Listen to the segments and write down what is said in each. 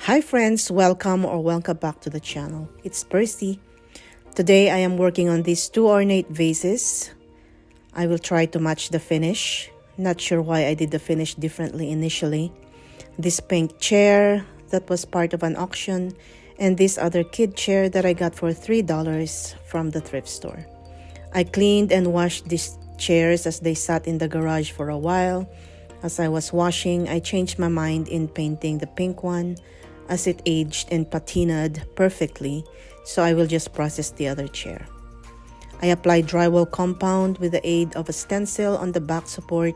Hi friends, welcome back to the channel. It's Percy. Today I am working on these two ornate vases. I will try to match the finish. Not sure why I did the finish differently initially. This pink chair that was part of an auction, and this other kid chair that I got for $3 from the thrift store. I cleaned and washed these chairs as they sat in the garage for a while. As I was washing, I changed my mind in painting the pink one as it aged and patinaed perfectly, so I will just process the other chair. I applied drywall compound with the aid of a stencil on the back support,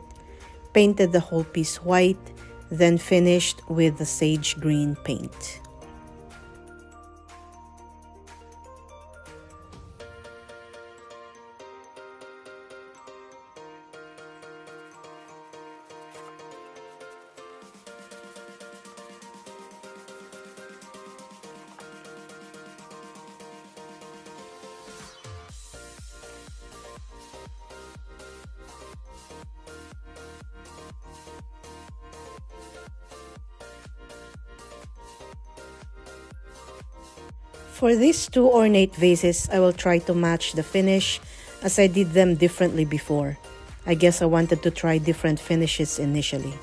painted the whole piece white, then finished with the sage green paint. For these two ornate vases, I will try to match the finish as I did them differently before. I guess I wanted to try different finishes initially.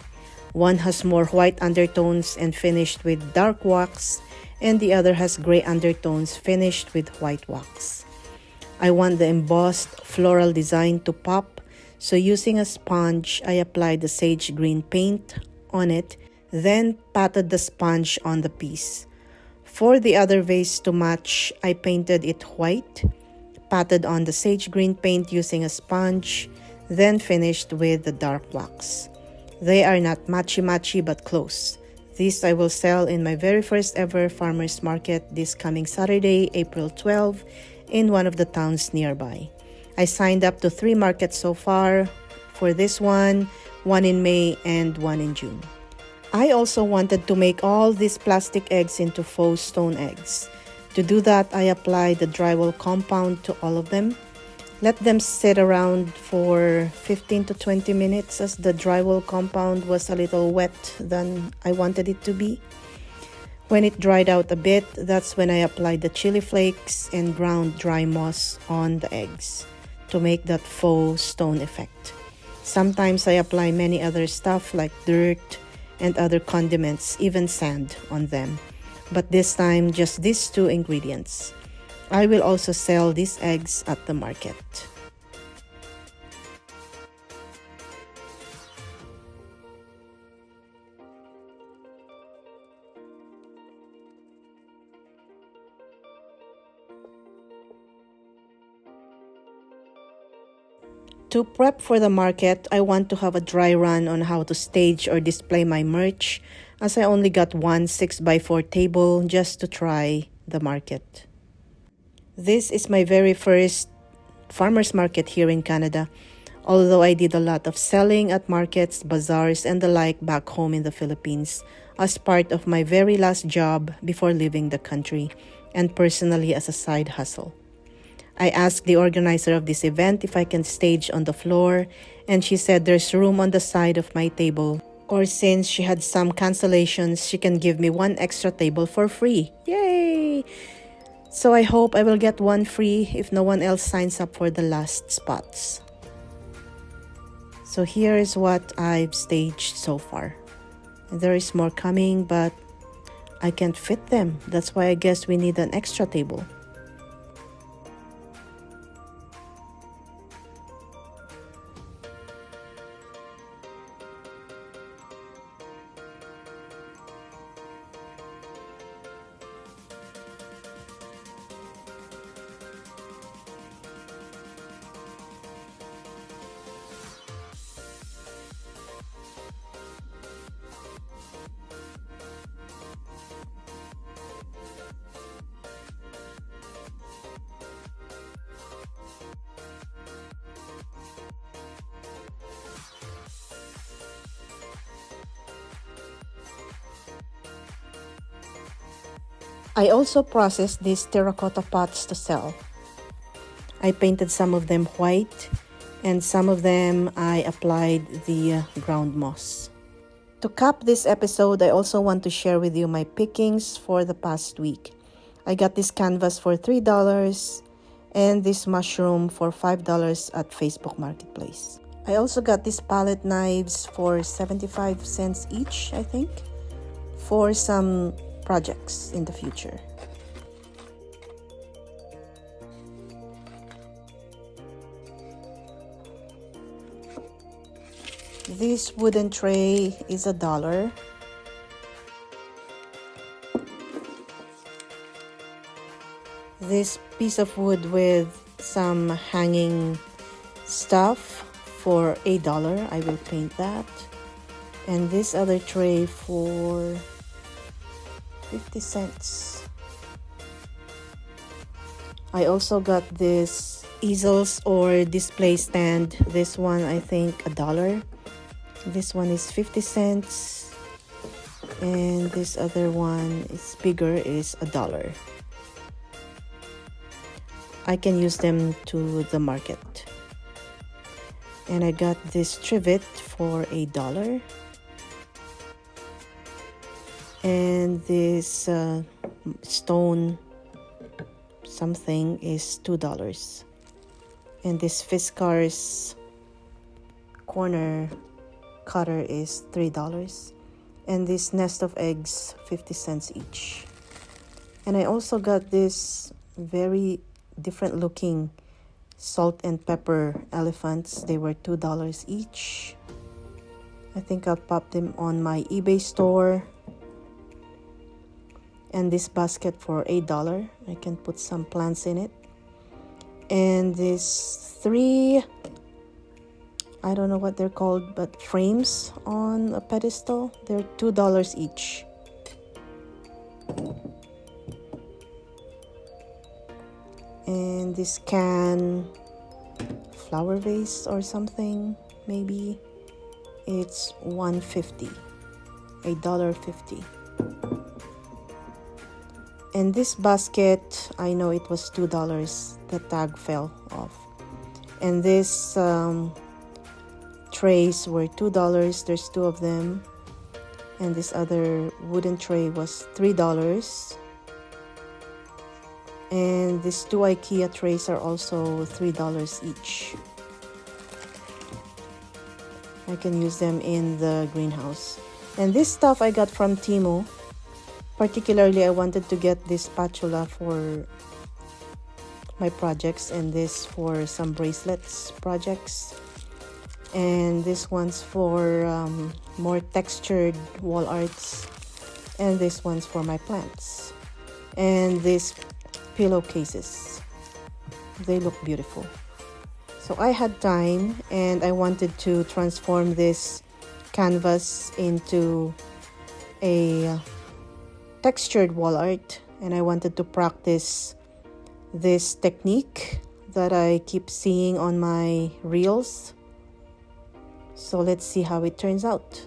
One has more white undertones and finished with dark wax, and the other has gray undertones finished with white wax. I want the embossed floral design to pop, so using a sponge, I applied the sage green paint on it, then patted the sponge on the piece. For the other vase to match, I painted it white, patted on the sage green paint using a sponge, then finished with the dark wax. They are not matchy-matchy but close. These I will sell in my very first ever farmers market this coming Saturday, April 12, in one of the towns nearby. I signed up to 3 markets so far. For this one in May and one in June. I also wanted to make all these plastic eggs into faux stone eggs. To do that, I applied the drywall compound to all of them. Let them sit around for 15 to 20 minutes as the drywall compound was a little wet than I wanted it to be. When it dried out a bit, that's when I applied the chili flakes and ground dry moss on the eggs to make that faux stone effect. Sometimes I apply many other stuff like dirt and other condiments, even sand on them. But this time, just these 2 ingredients. I will also sell these eggs at the market. To prep for the market, I want to have a dry run on how to stage or display my merch, as I only got one 6x4 table just to try the market. This is my very first farmers market here in Canada, although I did a lot of selling at markets, bazaars, and the like back home in the Philippines as part of my very last job before leaving the country, and personally as a side hustle. I asked the organizer of this event if I can stage on the floor, and she said there's room on the side of my table, or since she had some cancellations, she can give me 1 extra table for free. Yay! So I hope I will get 1 free if no one else signs up for the last spots. So here is what I've staged so far. There is more coming, but I can't fit them. That's why I guess we need an extra table. I also processed these terracotta pots to sell. I painted some of them white, and some of them I applied the ground moss. To cap this episode, I also want to share with you my pickings for the past week. I got this canvas for $3 and this mushroom for $5 at Facebook Marketplace. I also got these palette knives for 75 cents each, I think, for some projects in the future. This wooden tray is $1. This piece of wood with some hanging stuff for $1. I will paint that. And this other tray for 50 cents. I also got this easels or display stand. This one, I think, $1. This one is 50 cents. And this other one is bigger, is $1. I can use them to the market. And I got this trivet for $1. And this stone something is $2. And this Fiskars corner cutter is $3. And this nest of eggs, 50 cents each. And I also got this very different looking salt and pepper elephants. They were $2 each. I think I'll pop them on my eBay store. And this basket for $8. I can put some plants in it. And this 3, I don't know what they're called, but frames on a pedestal. They're $2 each. And this can flower vase or something, maybe. It's $1.50, $1.50. And this basket, I know it was $2. The tag fell off. And this trays were $2. There's 2 of them. And this other wooden tray was $3. And these 2 IKEA trays are also $3 each. I can use them in the greenhouse. And this stuff I got from Temu. Particularly, I wanted to get this spatula for my projects, and this for some bracelets projects. And this one's for more textured wall arts. And this one's for my plants. And these pillowcases. They look beautiful. So I had time and I wanted to transform this canvas into a textured wall art, and I wanted to practice this technique that I keep seeing on my reels. So let's see how it turns out.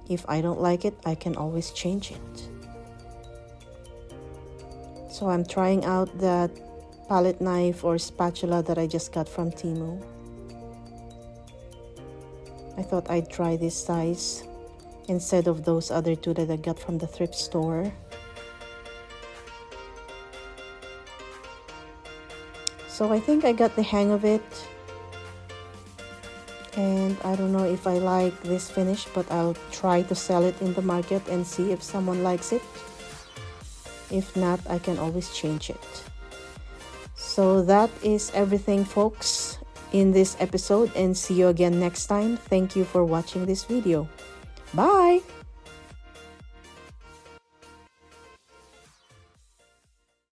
If I don't like it, I can always change it. So I'm trying out that palette knife or spatula that I just got from Temu. I thought I'd try this size instead of those other 2 that I got from the thrift store. So I think I got the hang of it. And I don't know if I like this finish, but I'll try to sell it in the market and see if someone likes it. If not, I can always change it. So that is everything, folks, in this episode, and see you again next time. Thank you for watching this video. Bye!